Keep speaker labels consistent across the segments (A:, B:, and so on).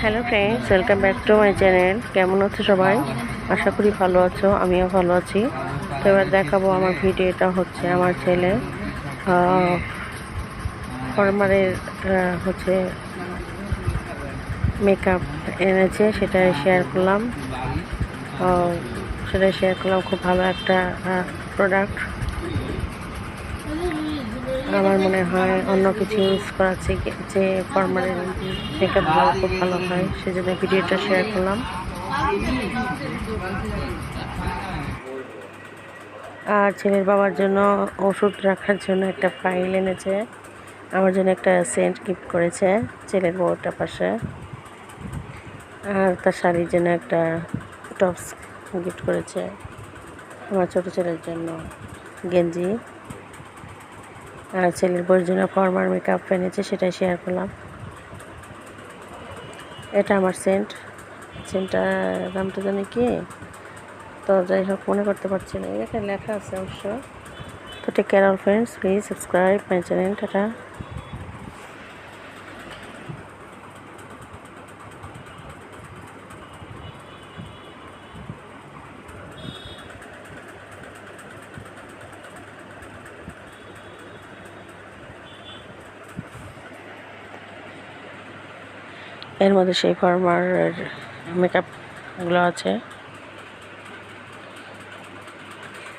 A: Hello friends, welcome back to my channel. কেমন আছো সবাই? আশা করি ভালো আছো, আমিও ভালো আছি। তো এবার দেখাবো আমার ভিডিওটা হচ্ছে আমার ছেলে ফরমারের হচ্ছে মেকআপ এনেছে, সেটাই শেয়ার করলাম। খুব ভালো একটা প্রোডাক্ট। আমার মনে হয় অন্য কিছু ইউজ করার যে ফরমালের মেকআপগুলো খুব ভালো হয়, সেজন্য ভিডিওটা শেয়ার করলাম। আর ছেলের বাবার জন্য ওষুধ রাখার জন্য একটা ফাইল এনেছে, আমার জন্য একটা সেন্ট গিফট করেছে ছেলের বউটার পাশে, আর তার শাড়ির জন্য একটা টপস গিফট করেছে, আমার ছোটো ছেলের জন্য গেঞ্জি, আর ছেলের বউয়ের জন্য ফর্মাল মেকআপ এনেছে, সেটাই শেয়ার করলাম। এটা আমার সেন্টটার দামটা জানি কি, তো যাই হোক মনে করতে পারছি না, এখানে লেখা আছে অবশ্য। তো take care all friends, please subscribe my channel. Tata. এর মধ্যে সেই ফর্মার মেকআপগুলো আছে।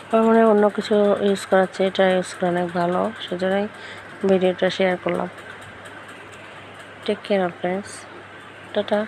A: আমার মনে হয় অন্য কিছু ইউজ করাচ্ছে, এটা ইউজ করে অনেক ভালো, সেজন্যই ভিডিওটা শেয়ার করলাম। Take care all friends, tata.